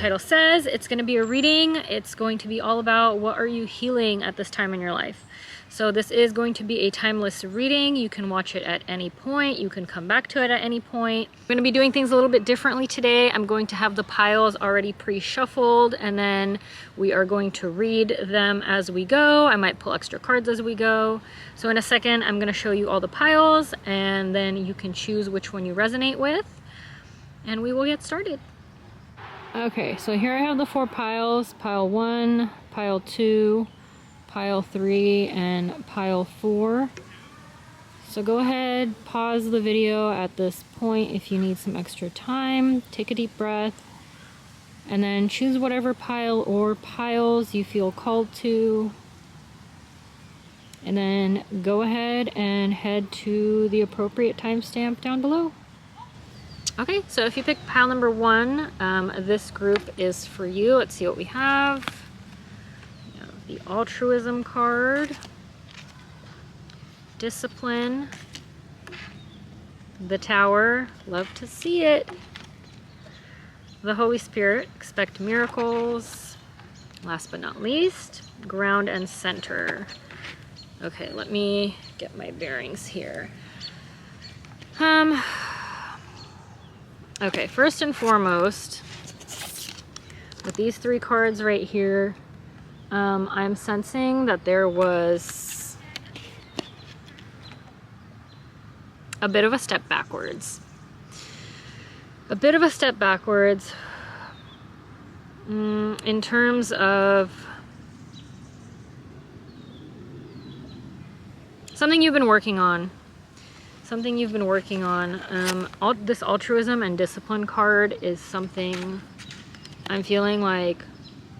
title says, it's going to be a reading. It's going to be all about what are you healing at this time in your life. So this is going to be a timeless reading. You can watch it at any point. You can come back to it at any point. I'm going to be doing things a little bit differently today. I'm going to have the piles already pre-shuffled, and then we are going to read them as we go. I might pull extra cards as we go. So in a second, I'm going to show you all the piles, and then you can choose which one you resonate with, and we will get started. Okay, so here I have the 4 piles. Pile 1, pile 2, pile 3, and pile 4. So go ahead, pause the video at this point if you need some extra time. Take a deep breath, and then choose whatever pile or piles you feel called to. And then go ahead and head to the appropriate timestamp down below. Okay, so if you pick pile number 1, this group is for you. Let's see what we have. We have the altruism card, discipline, the tower, love to see it, the Holy Spirit, expect miracles, last but not least, ground and center. Okay, let me get my bearings here. Okay, first and foremost, with these 3 cards right here, I'm sensing that there was a bit of a step backwards. A bit of a step backwards in terms of something you've been working on. Something you've been working on. This altruism and discipline card is something I'm feeling like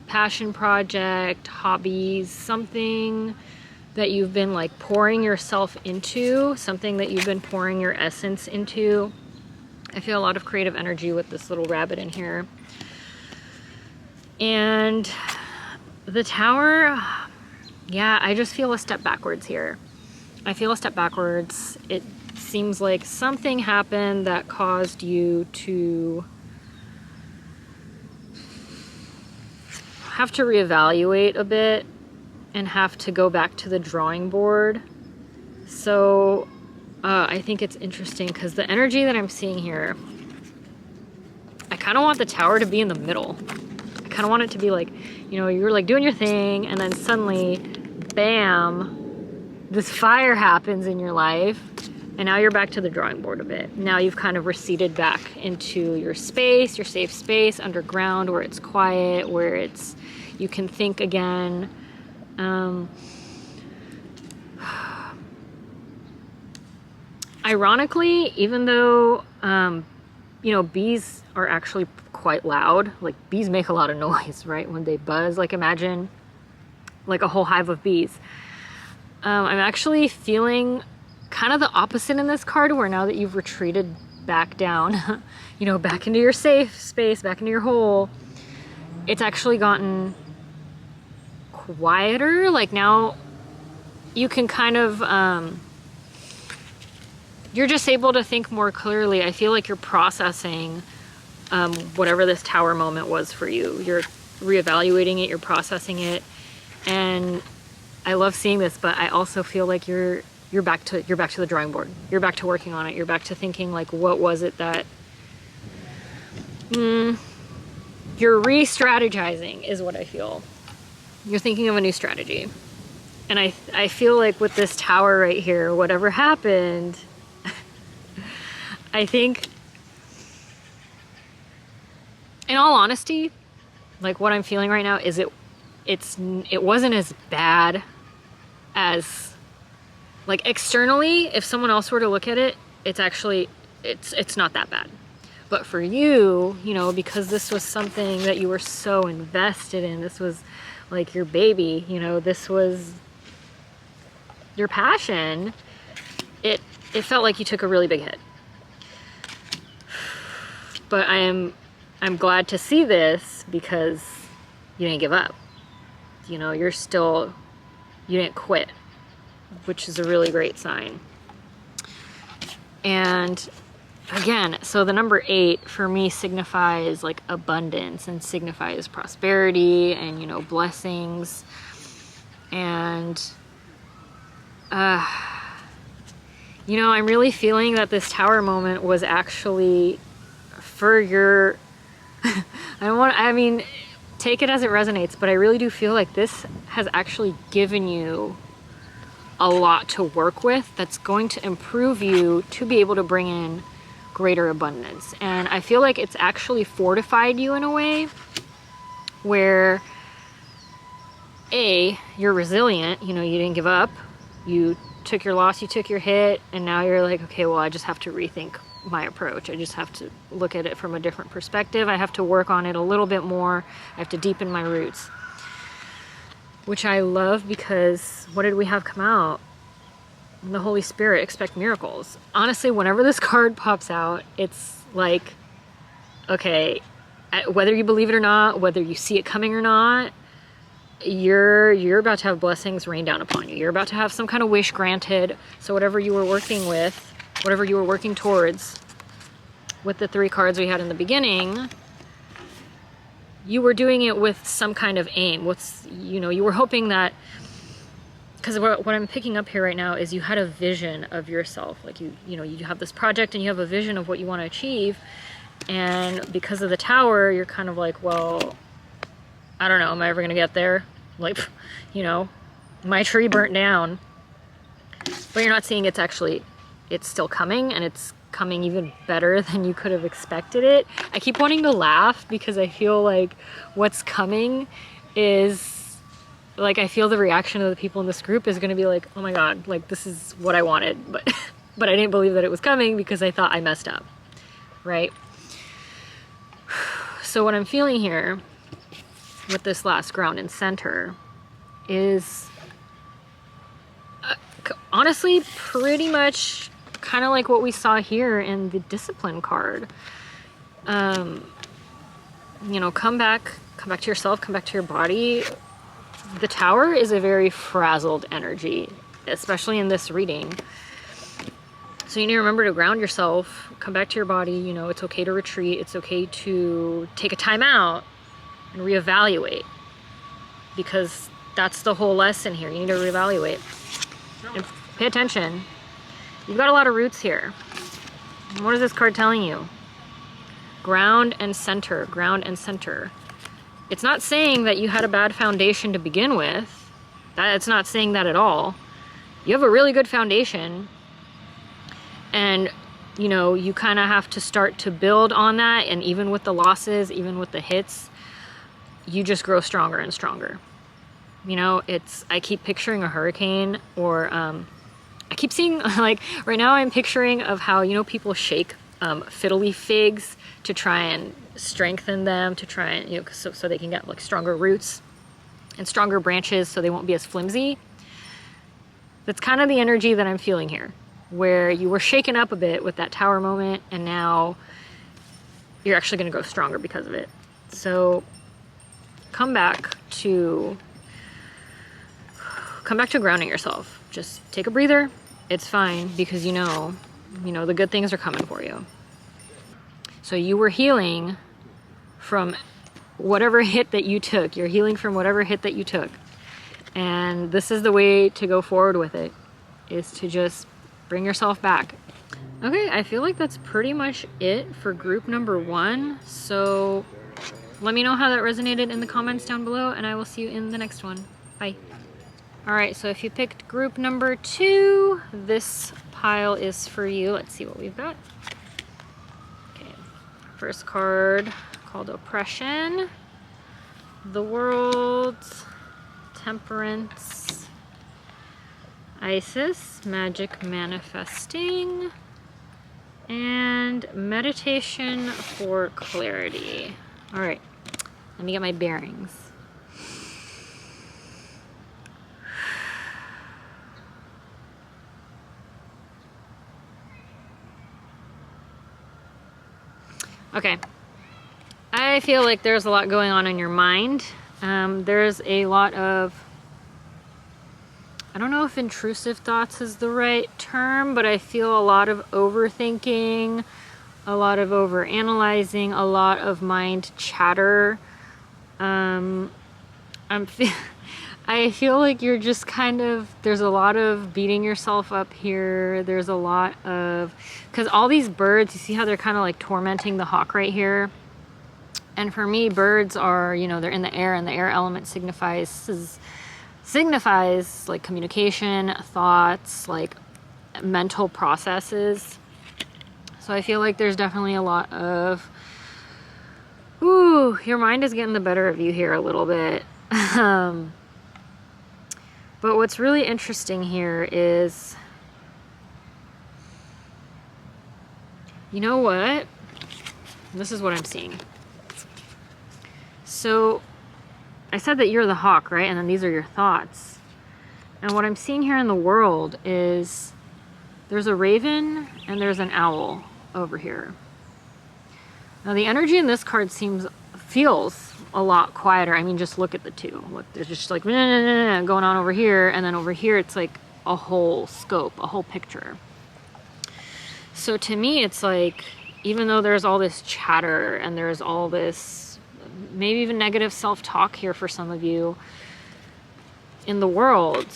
passion project, hobbies, something that you've been like pouring yourself into, something that you've been pouring your essence into. I feel a lot of creative energy with this little rabbit in here. And the tower, yeah, I just feel a step backwards here. I feel a step backwards. It seems like something happened that caused you to have to reevaluate a bit and have to go back to the drawing board. So I think it's interesting because the energy that I'm seeing here, I kind of want the tower to be in the middle. I kind of want it to be like, you know, you're like doing your thing and then suddenly, bam, this fire happens in your life. And now you're back to the drawing board a bit. Now you've kind of receded back into your space, your safe space, underground, where it's quiet, where it's you can think again. Ironically, even though you know, bees are actually quite loud. Like bees make a lot of noise, right? When they buzz. Like imagine like a whole hive of bees. I'm actually feeling kind of the opposite in this card, where now that you've retreated back down, you know, back into your safe space, back into your hole, it's actually gotten quieter. Like now you can kind of, you're just able to think more clearly. I feel like you're processing whatever this tower moment was for you. You're reevaluating it, you're processing it. And I love seeing this, but I also feel like you're back to the drawing board. You're back to working on it. You're back to thinking like, what was it that you're re-strategizing is what I feel. You're thinking of a new strategy. And I feel like with this tower right here, whatever happened, I think, in all honesty, like what I'm feeling right now is it wasn't as bad as, like externally, if someone else were to look at it, it's actually, it's not that bad. But for you, you know, because this was something that you were so invested in, this was like your baby, you know, this was your passion, it felt like you took a really big hit. But I'm glad to see this because you didn't give up. You know, you didn't quit, which is a really great sign. And again, so the number 8 for me signifies like abundance and signifies prosperity and, you know, blessings. And, you know, I'm really feeling that this tower moment was actually for your, I mean, take it as it resonates, but I really do feel like this has actually given you a lot to work with that's going to improve you to be able to bring in greater abundance. And I feel like it's actually fortified you in a way where you're resilient, you know, you didn't give up, you took your loss, you took your hit, and now you're like, okay, well, I just have to rethink my approach. I just have to look at it from a different perspective. I have to work on it a little bit more. I have to deepen my roots, which I love, because what did we have come out? The Holy Spirit, expect miracles. Honestly, whenever this card pops out, it's like, okay, whether you believe it or not, whether you see it coming or not, you're about to have blessings rain down upon you. You're about to have some kind of wish granted. So whatever you were working with, whatever you were working towards with the 3 cards we had in the beginning, you were doing it with some kind of aim. You know, you were hoping that, because what I'm picking up here right now is you had a vision of yourself. Like you know, you have this project and you have a vision of what you want to achieve. And because of the tower, you're kind of like, well, I don't know, am I ever going to get there? Like, you know, my tree burnt down. But you're not seeing it's still coming, and it's coming even better than you could have expected it. I keep wanting to laugh because I feel like what's coming is, like, I feel the reaction of the people in this group is going to be like, oh my God, like, this is what I wanted, but but I didn't believe that it was coming because I thought I messed up, right? So what I'm feeling here with this last ground and center is honestly pretty much kind of like what we saw here in the discipline card. You know, come back to yourself, come back to your body. The tower is a very frazzled energy, especially in this reading. So you need to remember to ground yourself, come back to your body. You know, it's okay to retreat. It's okay to take a time out and reevaluate, because that's the whole lesson here. You need to reevaluate and pay attention. You've got a lot of roots here. What is this card telling you? Ground and center, ground and center. It's not saying that you had a bad foundation to begin with. It's not saying that at all. You have a really good foundation, and you know, you kind of have to start to build on that. And even with the losses, even with the hits, you just grow stronger and stronger. You know, I keep picturing a hurricane, or I keep seeing, like, right now I'm picturing of how, you know, people shake fiddle leaf figs to try and strengthen them, to try and, you know, so they can get like stronger roots and stronger branches so they won't be as flimsy. That's kind of the energy that I'm feeling here, where you were shaken up a bit with that tower moment, and now you're actually going to go stronger because of it. So come back to grounding yourself. Just take a breather. It's fine, because you know the good things are coming for you. So you were healing from whatever hit that you took. You're healing from whatever hit that you took. And this is the way to go forward with it, is to just bring yourself back. Okay, I feel like that's pretty much it for group number 1. So let me know how that resonated in the comments down below, and I will see you in the next one. Bye. All right, so if you picked group number 2, this pile is for you. Let's see what we've got. Okay, first card called Oppression, the World, Temperance, Isis, Magic Manifesting, and Meditation for Clarity. All right, let me get my bearings. Okay, I feel like there's a lot going on in your mind. There's a lot of, I don't know if intrusive thoughts is the right term, but I feel a lot of overthinking, a lot of over analyzing, a lot of mind chatter. I feel like you're just kind of, there's a lot of beating yourself up here. There's a lot of, because all these birds, you see how they're kind of like tormenting the hawk right here? And for me, birds are, you know, they're in the air, and the air element signifies like communication, thoughts, like mental processes. So I feel like there's definitely a lot of, ooh, your mind is getting the better of you here a little bit. But what's really interesting here is, you know what? This is what I'm seeing. So I said that you're the hawk, right? And then these are your thoughts. And what I'm seeing here in the world is there's a raven and there's an owl over here. Now the energy in this card feels a lot quieter. I mean, just look at the two. Look, there's just like going on over here, and then over here it's like a whole scope, a whole picture. So to me, it's like, even though there's all this chatter and there's all this maybe even negative self-talk here for some of you, in the world,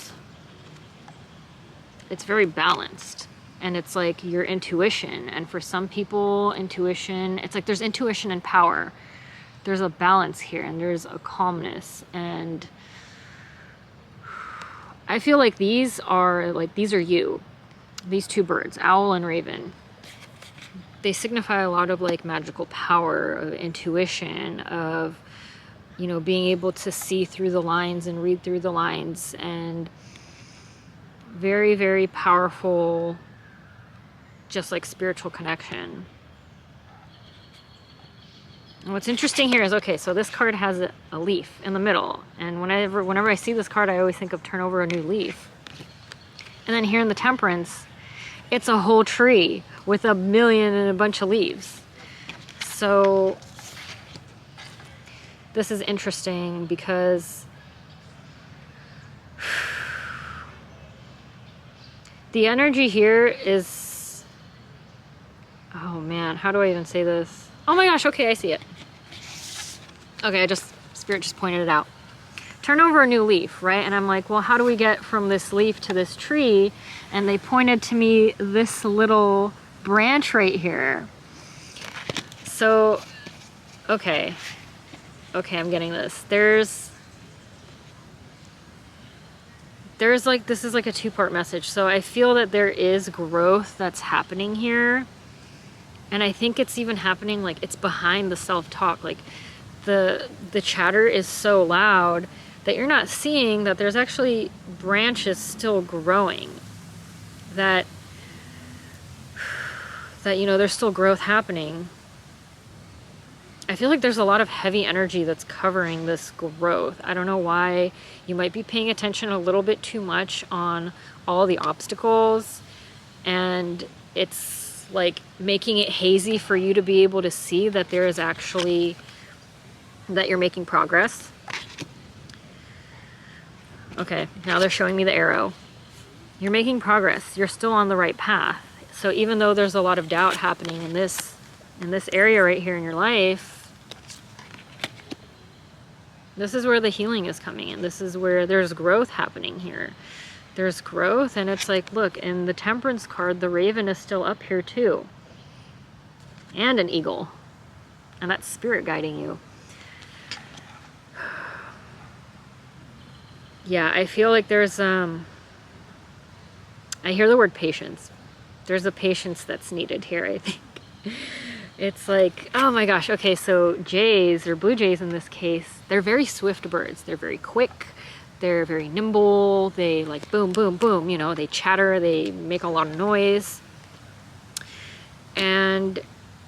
it's very balanced. And it's like your intuition. And for some people, intuition, it's like there's intuition and power. There's a balance here, and there's a calmness. And I feel like these are you. These two birds, owl and raven. They signify a lot of like magical power, of intuition, of, you know, being able to see through the lines and read through the lines, and very, very powerful, just like spiritual connection. And what's interesting here is, okay, so this card has a leaf in the middle, and whenever I see this card, I always think of turn over a new leaf. And then here in the Temperance, it's a whole tree with a million and a bunch of leaves. So this is interesting because the energy here is, oh man, how do I even say this? Oh my gosh, okay, I see it. Okay, Spirit just pointed it out. Turn over a new leaf, right? And I'm like, well, how do we get from this leaf to this tree? And they pointed to me this little branch right here. So, okay, I'm getting this. There's like, this is like a two-part message. So I feel that there is growth that's happening here. And I think it's even happening, like, it's behind the self-talk. Like, the chatter is so loud that you're not seeing that there's actually branches still growing. That you know, there's still growth happening. I feel like there's a lot of heavy energy that's covering this growth. I don't know why. You might be paying attention a little bit too much on all the obstacles, and it's like making it hazy for you to be able to see that there is actually, that you're making progress. Okay, now they're showing me the arrow. You're making progress. You're still on the right path. So even though there's a lot of doubt happening in this area right here in your life, this is where the healing is coming in. This is where there's growth happening here. There's growth, and it's like, look, in the Temperance card, the raven is still up here too. And an eagle. And that's spirit guiding you. Yeah, I feel like there's, I hear the word patience. There's a patience that's needed here, I think. It's like, oh my gosh, okay, so jays, or blue jays in this case, they're very swift birds. They're very quick, they're very nimble, they like boom, boom, boom, you know, they chatter, they make a lot of noise. And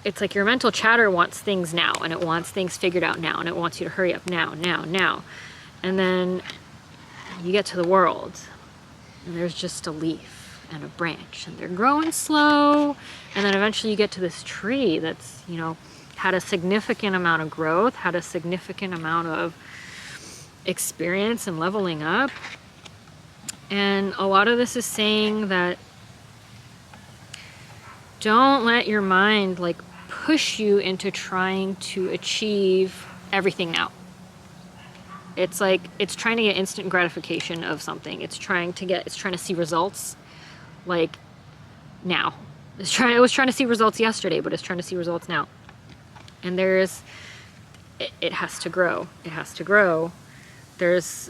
it's like your mental chatter wants things now, and it wants things figured out now, and it wants you to hurry up now. And then you get to the world, and there's just a leaf and a branch, and they're growing slow, and then eventually you get to this tree that's, you know, had a significant amount of growth, had a significant amount of experience and leveling up. And a lot of this is saying that don't let your mind like push you into trying to achieve everything now. It's like, it's trying to get instant gratification of something. It's trying to see results like now. It was trying to see results yesterday, but it's trying to see results now. And it has to grow. It has to grow. There's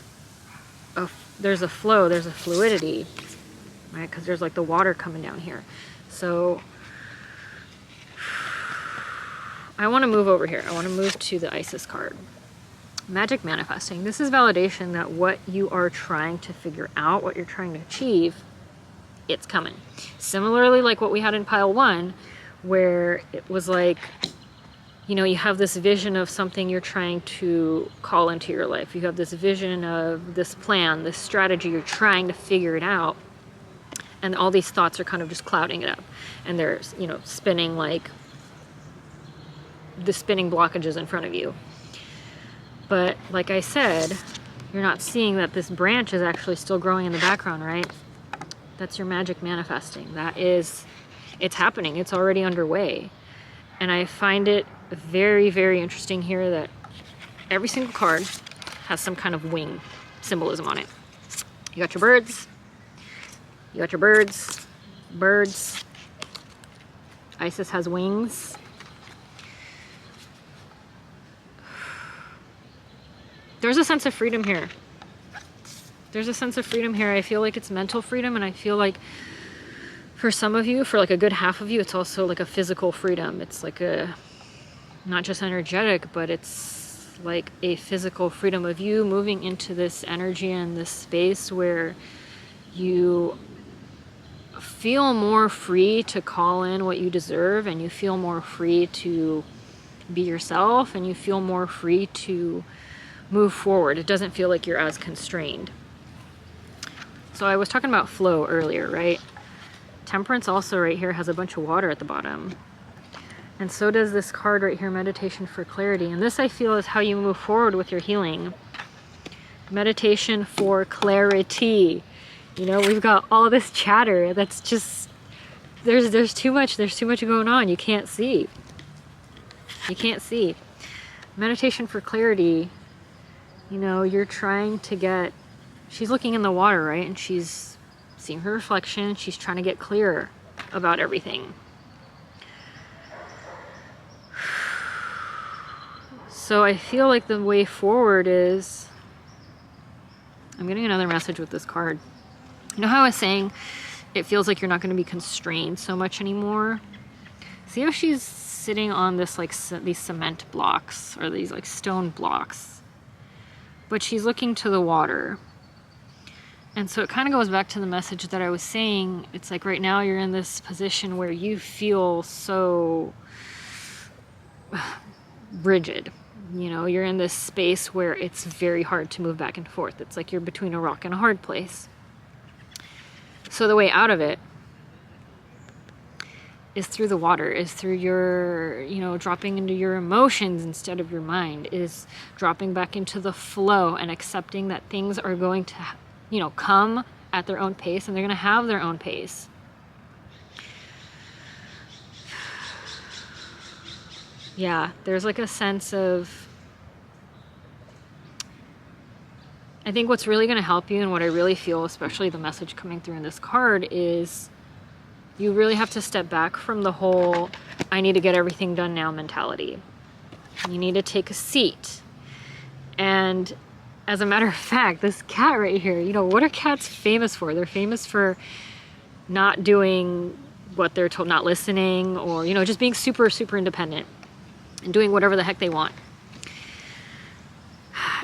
a flow, there's a fluidity, right? Because there's like the water coming down here. So I want to move over here. I want to move to the Isis card. Magic manifesting. This is validation that what you are trying to figure out, what you're trying to achieve, it's coming. Similarly, like what we had in pile 1, where it was like, you know, you have this vision of something you're trying to call into your life. You have this vision of this plan, this strategy, you're trying to figure it out. And all these thoughts are kind of just clouding it up. And there's, you know, spinning, like the spinning blockages in front of you. But like I said, you're not seeing that this branch is actually still growing in the background, right? That's your magic manifesting. It's happening. It's already underway. And I find it very, very interesting here that every single card has some kind of wing symbolism on it. You got your birds. You got your birds. Birds. Isis has wings. There's a sense of freedom here. There's a sense of freedom here. I feel like it's mental freedom, and I feel like for some of you, for like a good half of you, it's also like a physical freedom. It's like not just energetic, but it's like a physical freedom of you moving into this energy and this space where you feel more free to call in what you deserve, and you feel more free to be yourself, and you feel more free to move forward. It doesn't feel like you're as constrained. So I was talking about flow earlier, right? Temperance also right here has a bunch of water at the bottom. And so does this card right here, meditation for clarity. And this I feel is how you move forward with your healing. Meditation for clarity. You know, we've got all this chatter that's just, there's too much going on. You can't see. You can't see. Meditation for clarity. You know, you're trying to get, she's looking in the water, right? And she's seeing her reflection. She's trying to get clearer about everything. So I feel like the way forward is, I'm getting another message with this card. You know how I was saying it feels like you're not going to be constrained so much anymore? See how she's sitting on this, like, these cement blocks, or these like stone blocks. But she's looking to the water. And so it kind of goes back to the message that I was saying. It's like right now you're in this position where you feel so rigid. You know, you're in this space where it's very hard to move back and forth. It's like you're between a rock and a hard place. So the way out of it is through the water, is through your, you know, dropping into your emotions instead of your mind, is dropping back into the flow and accepting that things are going to, you know, come at their own pace, and they're going to have their own pace. Yeah, there's like a sense of, I think what's really going to help you, and what I really feel, especially the message coming through in this card, is you really have to step back from the whole I need to get everything done now mentality. You need to take a seat. And as a matter of fact, this cat right here, you know, what are cats famous for? They're famous for not doing what they're told, not listening, or, you know, just being super, super independent and doing whatever the heck they want.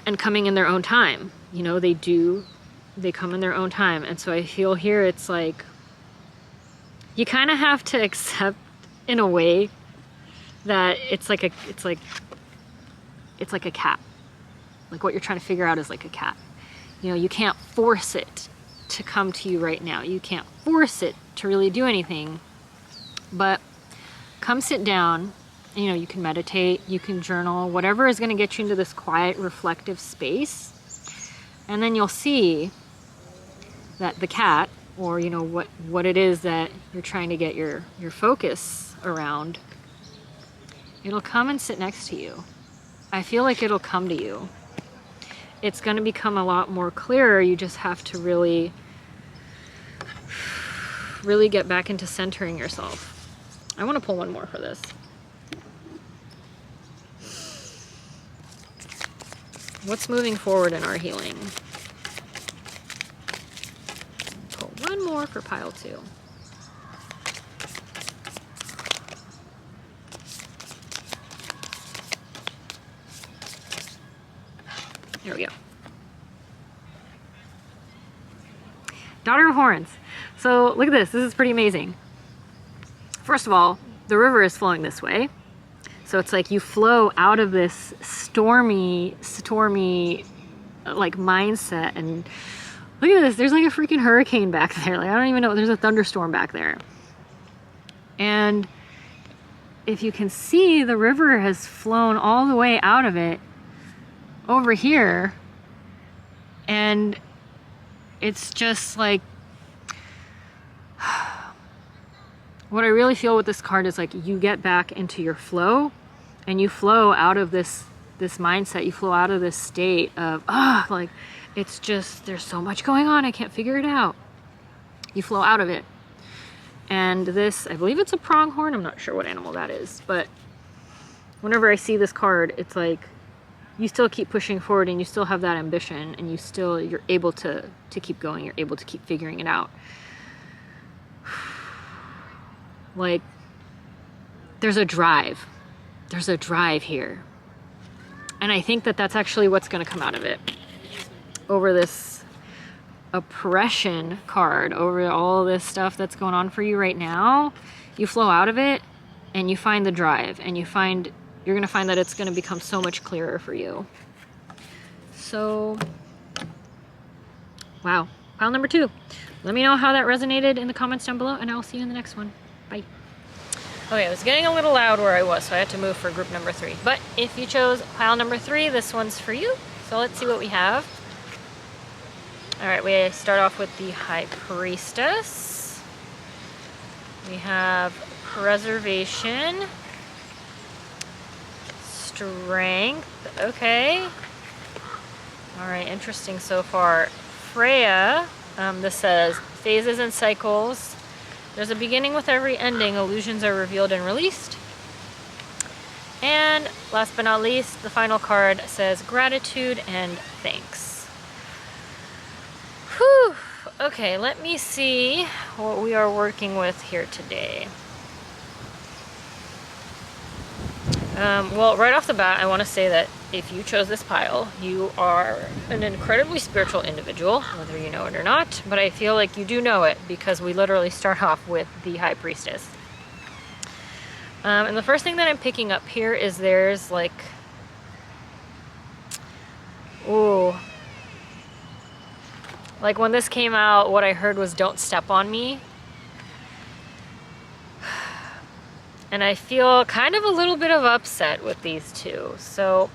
And coming in their own time. You know, they come in their own time. And so I feel here it's like, you kind of have to accept in a way that it's like a cat. Like what you're trying to figure out is like a cat. You know, you can't force it to come to you right now. You can't force it to really do anything. But come sit down. You know, you can meditate, you can journal, whatever is going to get you into this quiet, reflective space. And then you'll see that the cat, or, you know, what it is that you're trying to get your focus around, It'll come and sit next to you. I feel like it'll come to you. It's going to become a lot more clearer. You just have to really get back into centering yourself. I want to pull one more for this. What's moving forward in our healing? Pull one more for pile 2. There we go. Daughter of Horns. So look at this. This is pretty amazing. First of all, the river is flowing this way. So it's like you flow out of this stormy like mindset, and look at this. There's like a freaking hurricane back there. Like I don't even know. There's a thunderstorm back there. And if you can see, the river has flown all the way out of it over here, and it's just like what I really feel with this card is like you get back into your flow, and you flow out of this mindset. You flow out of this state of like it's just there's so much going on, I can't figure it out. You flow out of it. And this, I believe it's a pronghorn. I'm not sure what animal that is, but whenever I see this card, it's like you still keep pushing forward, and you still have that ambition, and you're able to keep going. You're able to keep figuring it out. Like there's a drive here, and I think that that's actually what's going to come out of it. Over this oppression card, over all this stuff that's going on for you right now, you flow out of it, and you find the drive, and you're going to find that it's going to become so much clearer for you. So, wow. Pile number 2. Let me know how that resonated in the comments down below, and I'll see you in the next one. Bye. Okay, it was getting a little loud where I was, so I had to move for group number 3. But if you chose pile number 3, this one's for you. So let's see what we have. All right, we start off with the High Priestess. We have Preservation. Strength, okay. All right, interesting so far. Freya, this says, phases and cycles. There's a beginning with every ending. Illusions are revealed and released. And last but not least, the final card says gratitude and thanks. Whew. Okay, let me see what we are working with here today. Well, right off the bat, I want to say that if you chose this pile, you are an incredibly spiritual individual, whether you know it or not, but I feel like you do know it because we literally start off with the High Priestess. And the first thing that I'm picking up here is there's like, ooh, like when this came out, what I heard was don't step on me. And I feel kind of a little bit of upset with these two. So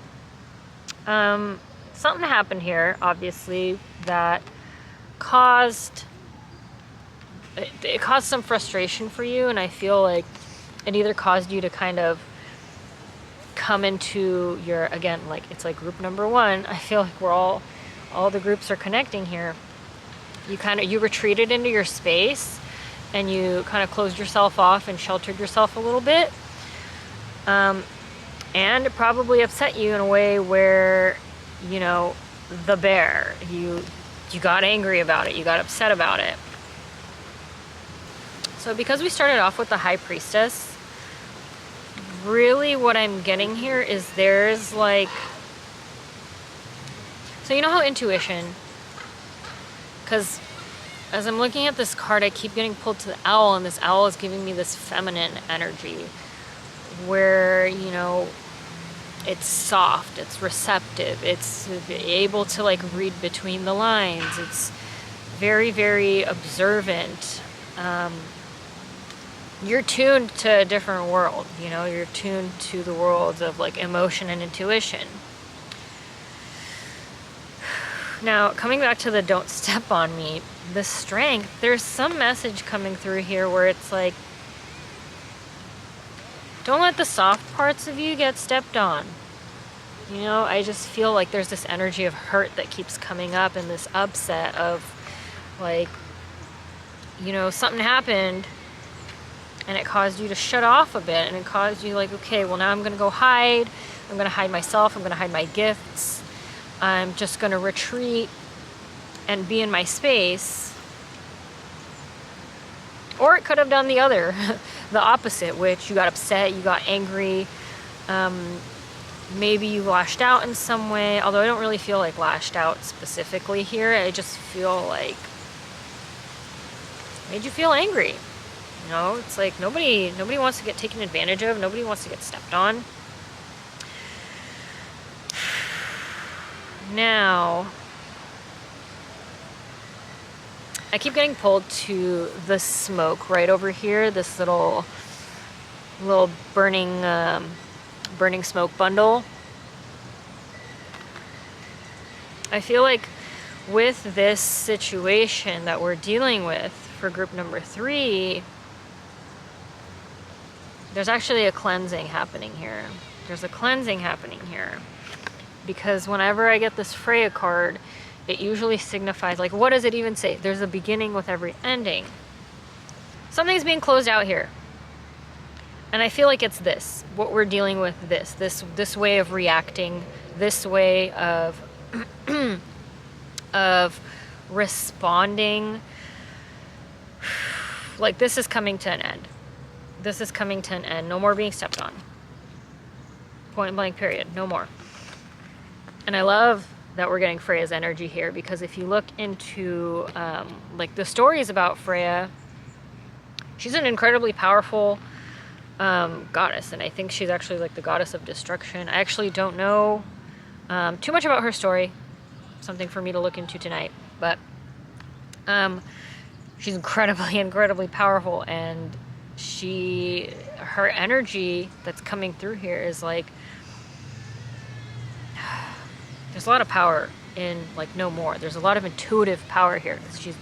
something happened here, obviously, that caused some frustration for you. And I feel like it either caused you to kind of come into your, again, like it's like group number 1. I feel like we're all the groups are connecting here. You retreated into your space, and you kind of closed yourself off and sheltered yourself a little bit. And it probably upset you in a way where, you know, the bear, you got angry about it, you got upset about it. So because we started off with the High Priestess, really what I'm getting here is there's like, so you know how intuition, because as I'm looking at this card, I keep getting pulled to the owl, and this owl is giving me this feminine energy where, you know, it's soft, it's receptive, it's able to like read between the lines, it's very, very observant. You're tuned to a different world, you know, you're tuned to the worlds of like emotion and intuition. Now, coming back to the don't step on me, the strength, there's some message coming through here where it's like, Don't let the soft parts of you get stepped on. You know, I just feel like there's this energy of hurt that keeps coming up, and this upset of like, you know, something happened and it caused you to shut off a bit, and it caused you like, okay, well now I'm gonna go hide. I'm gonna hide myself, I'm gonna hide my gifts. I'm just gonna retreat and be in my space. Or it could have done the other, the opposite, which you got upset, you got angry, maybe you lashed out in some way, although I don't really feel like lashed out specifically here. I just feel like made you feel angry. You know, it's like nobody wants to get taken advantage of, nobody wants to get stepped on. Now, I keep getting pulled to the smoke right over here, this little burning smoke bundle. I feel like with this situation that we're dealing with for group number 3, there's actually a cleansing happening here. There's a cleansing happening here. Because whenever I get this Freya card, it usually signifies, like, what does it even say? There's a beginning with every ending. Something's being closed out here. And I feel like it's this, what we're dealing with, this way of reacting, this way of of responding. Like, this is coming to an end. This is coming to an end. No more being stepped on. Point blank, period. No more. And I love that we're getting Freya's energy here, because if you look into like the stories about Freya, she's an incredibly powerful goddess, and I think she's actually like the goddess of destruction. I actually don't know too much about her story, something for me to look into tonight, but she's incredibly powerful, and her energy that's coming through here is like, there's a lot of power in like no more. There's a lot of intuitive power here. She's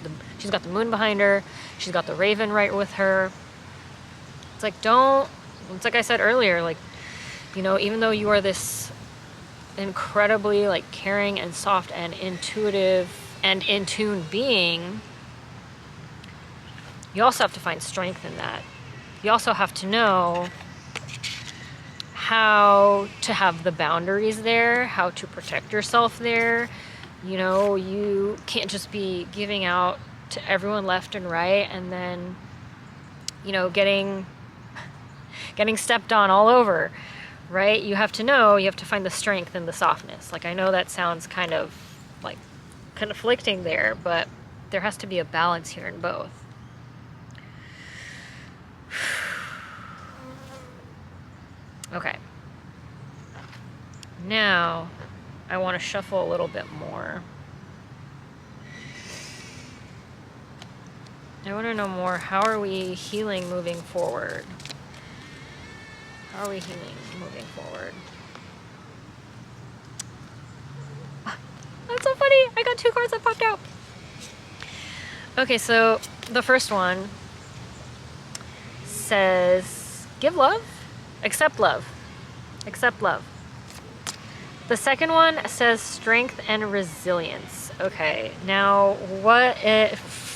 got the moon behind her. She's got the raven right with her. It's like, it's like I said earlier, like, you know, even though you are this incredibly like caring and soft and intuitive and in tune being, you also have to find strength in that. You also have to know how to have the boundaries there, how to protect yourself there. You know, you can't just be giving out to everyone left and right and then, you know, getting stepped on all over, right? You have to know, you have to find the strength and the softness. Like, I know that sounds kind of like conflicting there, but there has to be a balance here in both. Okay. Now, I want to shuffle a little bit more. I want to know more. How are we healing moving forward? How are we healing moving forward? That's so funny. I got 2 cards that popped out. Okay, so the first one says, give love, accept love, accept love. The second one says strength and resilience. Okay, now what if...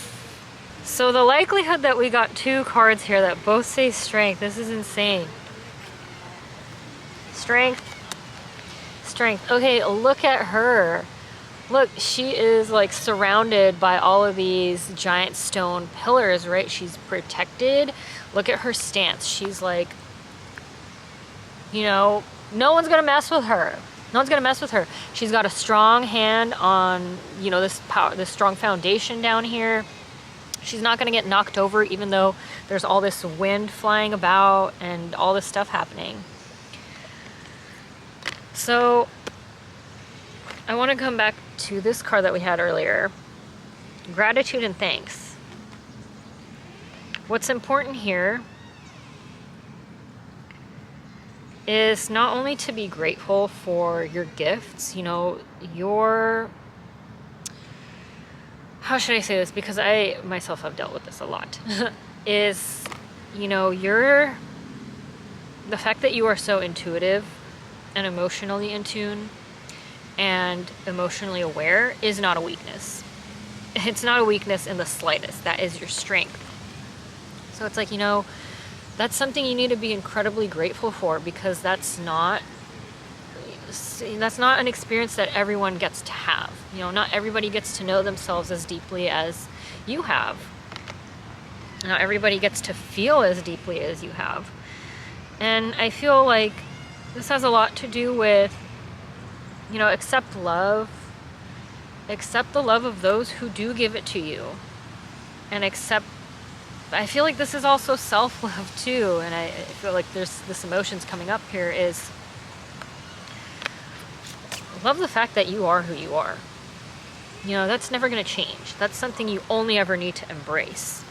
So the likelihood that we got 2 cards here that both say strength, this is insane. Strength, strength. Okay, look at her. Look, she is like surrounded by all of these giant stone pillars, right? She's protected. Look at her stance. She's like, you know, no one's gonna mess with her. No one's gonna mess with her. She's got a strong hand on, you know, this strong foundation down here. She's not gonna get knocked over, even though there's all this wind flying about and all this stuff happening. So I want to come back to this card that we had earlier. Gratitude and thanks. What's important here is not only to be grateful for your gifts, you know, how should I say this? Because I myself have dealt with this a lot. Is, you know, the fact that you are so intuitive and emotionally in tune and emotionally aware is not a weakness. It's not a weakness in the slightest. That is your strength. So it's like, you know, that's something you need to be incredibly grateful for, because that's not an experience that everyone gets to have. You know, not everybody gets to know themselves as deeply as you have. Not everybody gets to feel as deeply as you have. And I feel like this has a lot to do with, you know, accept love. Accept the love of those who do give it to you. And I feel like this is also self-love too. And I feel like there's this emotions coming up here is love the fact that you are who you are. You know, that's never going to change. That's something you only ever need to embrace.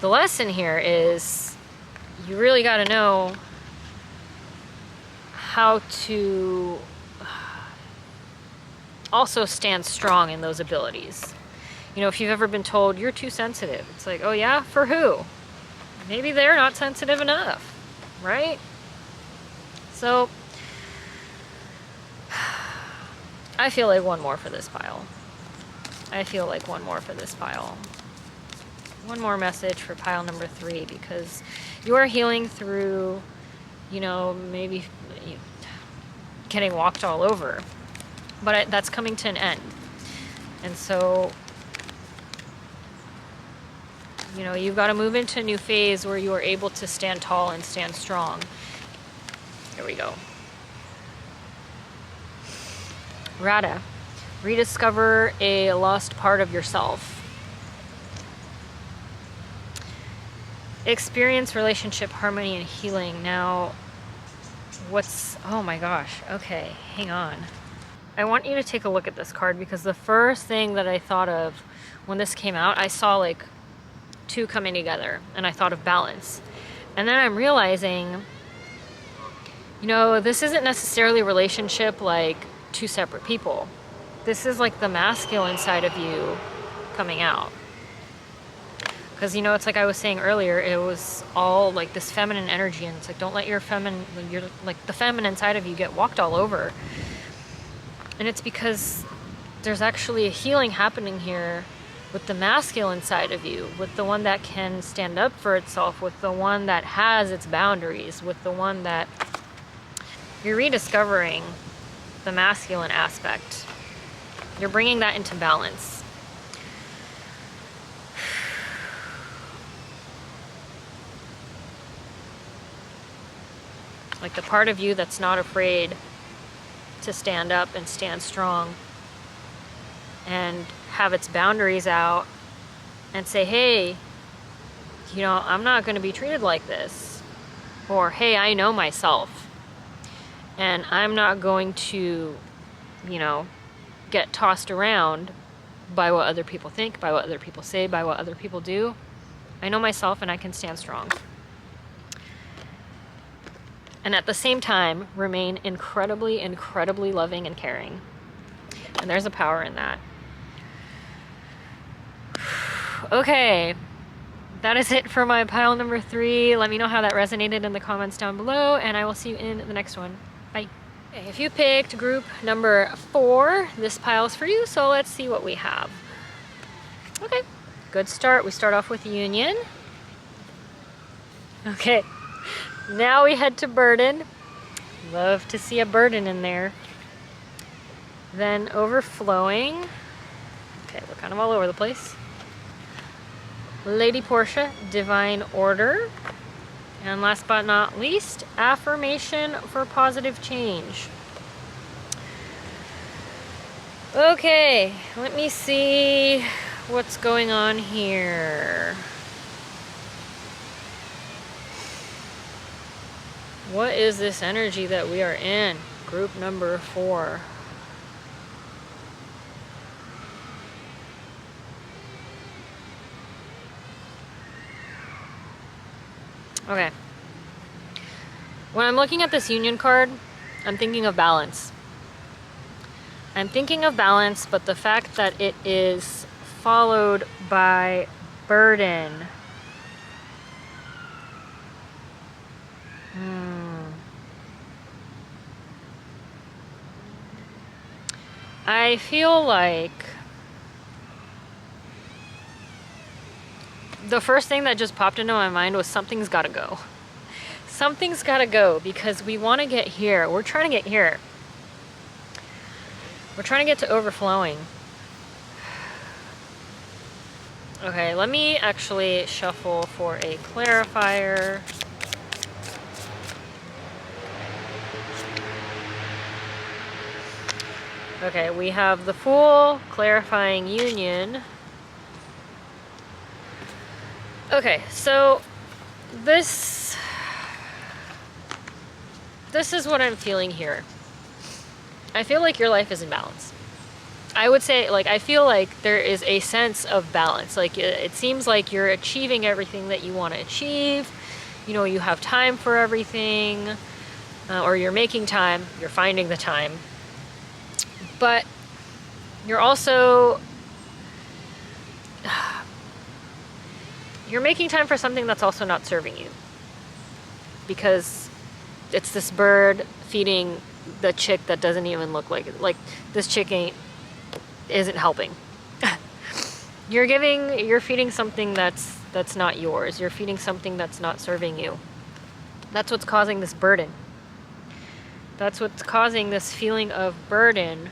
The lesson here is you really got to know how to also stand strong in those abilities. You know, if you've ever been told you're too sensitive, it's like, oh yeah, for who? Maybe they're not sensitive enough, right? So I feel like one more for this pile. One more message for pile number 3, because you are healing through, you know, maybe getting walked all over. But that's coming to an end. And so, you know, you've got to move into a new phase where you are able to stand tall and stand strong. Here we go. Rada, rediscover a lost part of yourself. Experience relationship harmony and healing. Now, oh my gosh, okay, hang on. I want you to take a look at this card, because the first thing that I thought of when this came out, I saw like 2 coming together, and I thought of balance. And then I'm realizing, you know, this isn't necessarily a relationship like 2 separate people. This is like the masculine side of you coming out. Because, you know, it's like I was saying earlier, it was all like this feminine energy, and it's like, don't let the feminine side of you get walked all over. And it's because there's actually a healing happening here with the masculine side of you, with the one that can stand up for itself, with the one that has its boundaries, with the one that you're rediscovering the masculine aspect. You're bringing that into balance. Like the part of you that's not afraid to stand up and stand strong and have its boundaries out and say, hey, you know, I'm not going to be treated like this. Or, hey, I know myself, and I'm not going to, you know, get tossed around by what other people think, by what other people say, by what other people do. I know myself, and I can stand strong. And at the same time, remain incredibly, incredibly loving and caring. And there's a power in that. Okay, that is it for my pile number 3. Let me know how that resonated in the comments down below, and I will see you in the next one. Bye. Okay, if you picked group number 4, this pile is for you, so let's see what we have. Okay, good start. We start off with union. Okay. Now we head to burden. Love to see a burden in there. Then overflowing. Okay, we're kind of all over the place. Lady Portia, divine order. And last but not least, affirmation for positive change. Okay, let me see what's going on here. What is this energy that we are in? Group number 4. Okay. When I'm looking at this union card, I'm thinking of balance. I'm thinking of balance, but the fact that it is followed by burden. I feel like the first thing that just popped into my mind was something's gotta go. Something's gotta go because we want to get here. We're trying to get here. We're trying to get to overflowing. Okay, let me actually shuffle for a clarifier. Okay, we have the Fool, clarifying union. Okay, so this is what I'm feeling here. I feel like your life is in balance. I would say, like, I feel like there is a sense of balance. Like, it seems like you're achieving everything that you want to achieve. You know, you have time for everything, or you're making time, you're finding the time. But you're also, you're making time for something that's also not serving you. Because it's this bird feeding the chick that doesn't even look like it. Like, this chick isn't helping. You're feeding something that's not yours. You're feeding something that's not serving you. That's what's causing this burden. That's what's causing this feeling of burden.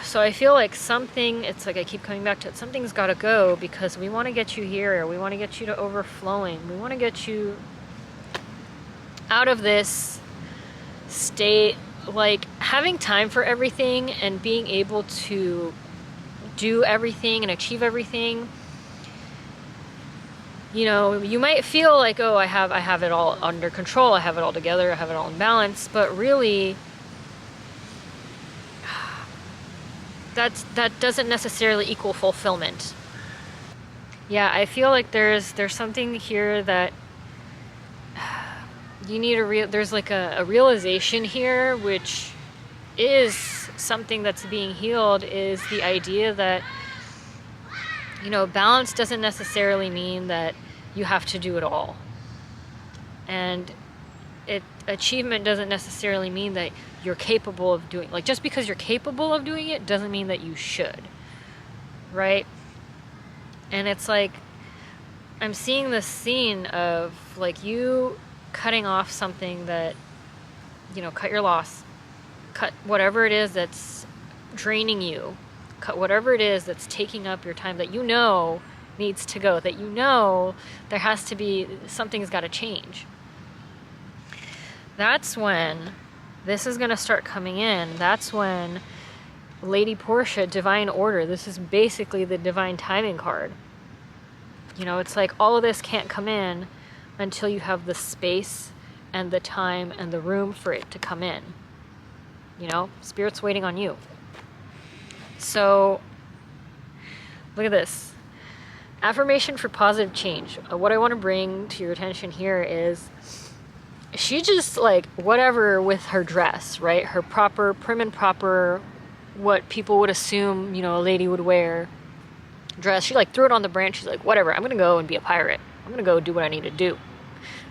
So I feel like it's like I keep coming back to it. Something's got to go because we want to get you here. We want to get you to overflowing. We want to get you out of this state, like having time for everything and being able to do everything and achieve everything. You know, you might feel like, oh, I have it all under control. I have it all together. I have it all in balance. But really, that doesn't necessarily equal fulfillment. Yeah, I feel like there's something here that you need there's like a realization here, which is something that's being healed, is the idea that, you know, balance doesn't necessarily mean that you have to do it all. And achievement doesn't necessarily mean that you're capable of doing, like, just because you're capable of doing it doesn't mean that you should, right? And it's like, I'm seeing this scene of, like, you cutting off something that, you know, cut your loss. Cut whatever it is that's draining you. Cut whatever it is that's taking up your time that you know needs to go, that you know there has to be, something's got to change. That's when this is going to start coming in. That's when Lady Portia, Divine Order, this is basically the divine timing card. You know, it's like all of this can't come in until you have the space and the time and the room for it to come in. You know, Spirit's waiting on you. So, look at this. Affirmation for positive change. What I want to bring to your attention here is, she just, like, whatever with her dress, right? Her proper, prim and proper, what people would assume, you know, a lady would wear dress. She, like, threw it on the branch. She's like, whatever, I'm going to go and be a pirate. I'm going to go do what I need to do.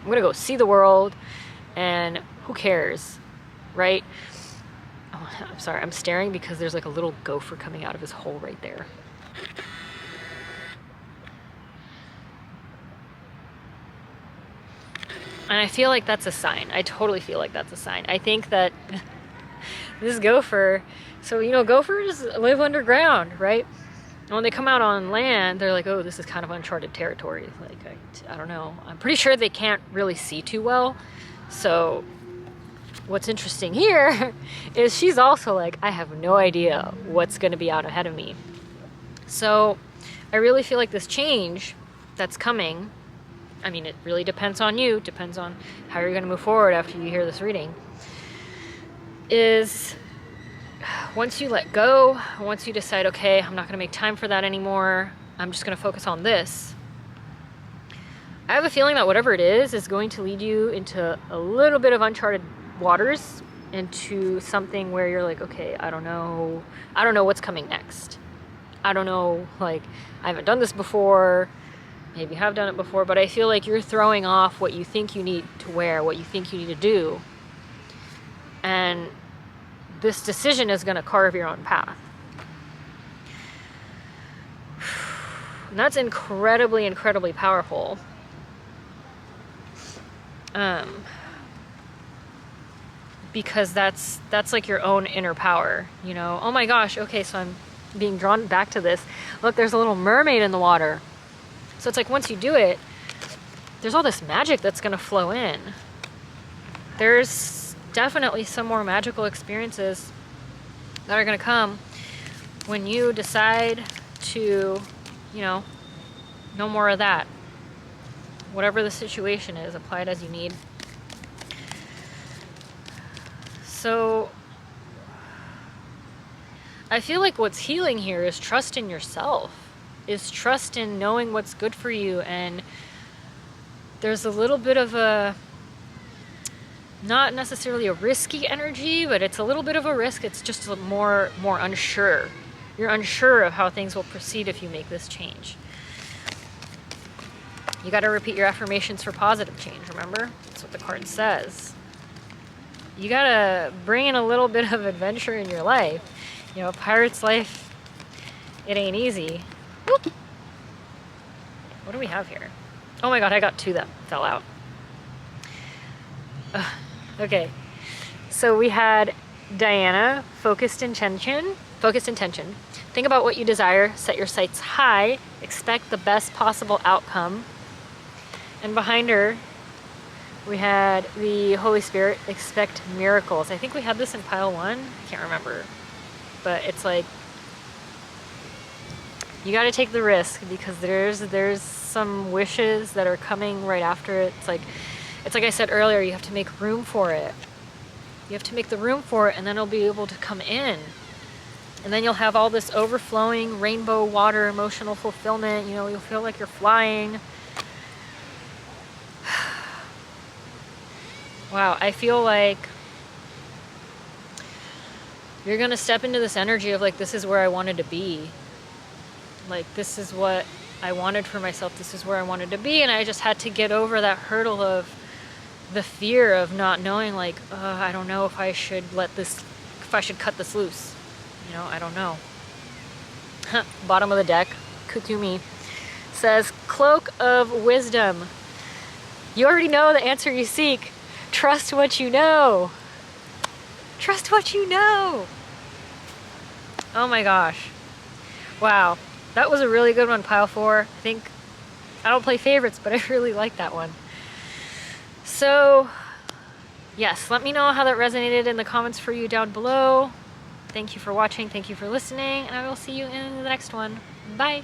I'm going to go see the world, and who cares, right? Oh, I'm sorry, I'm staring because there's, like, a little gopher coming out of his hole right there. And I feel like that's a sign. I totally feel like that's a sign. I think that this gopher, so, you know, gophers live underground, right? And when they come out on land, they're like, oh, this is kind of uncharted territory. Like, I don't know. I'm pretty sure they can't really see too well. So what's interesting here is she's also like, I have no idea what's going to be out ahead of me. So I really feel like this change that's coming, I mean, it really depends on you, depends on how you're going to move forward after you hear this reading, is once you let go, once you decide, okay, I'm not going to make time for that anymore, I'm just going to focus on this, I have a feeling that whatever it is going to lead you into a little bit of uncharted waters, into something where you're like, okay, I don't know what's coming next. I don't know, like, I haven't done this before, maybe have done it before, but I feel like you're throwing off what you think you need to wear, what you think you need to do, and this decision is going to carve your own path. And that's incredibly, incredibly powerful. Because that's like your own inner power, you know? Oh my gosh, okay, so I'm being drawn back to this. Look, there's a little mermaid in the water. So it's like once you do it, there's all this magic that's gonna flow in. There's definitely some more magical experiences that are gonna come when you decide to, you know, no more of that. Whatever the situation is, apply it as you need. So I feel like what's healing here is trust in yourself, is trust in knowing what's good for you. And there's a little bit of a, not necessarily a risky energy, but it's a little bit of a risk. It's just more unsure. You're unsure of how things will proceed if you make this change. You got to repeat your affirmations for positive change, remember? That's what the card says. You got to bring in a little bit of adventure in your life. You know, pirate's life, it ain't easy. Whoop. What do we have here? Oh my god, I got 2 that fell out. Okay, so we had Diana, focused intention. Think about what you desire, set your sights high, expect the best possible outcome. And behind her, we had the Holy Spirit, expect miracles. I think we had this in pile 1. I can't remember. But it's like, you got to take the risk, because there's some wishes that are coming right after it. It's like I said earlier, you have to make room for it. You have to make the room for it, and then it'll be able to come in. And then you'll have all this overflowing rainbow water, emotional fulfillment. You know, you'll feel like you're flying. Wow, I feel like you're gonna step into this energy of like, this is where I wanted to be. Like, this is what I wanted for myself. This is where I wanted to be. And I just had to get over that hurdle of the fear of not knowing, like, I don't know if I should cut this loose. You know, I don't know. Bottom of the deck, 𝐏𝐢𝐜𝐤 says, cloak of wisdom. You already know the answer you seek. Trust what you know. Trust what you know. Oh my gosh. Wow. That was a really good one, pile 4. I don't play favorites, but I really like that one. So, yes, let me know how that resonated in the comments for you down below. Thank you for watching. Thank you for listening. And I will see you in the next one. Bye.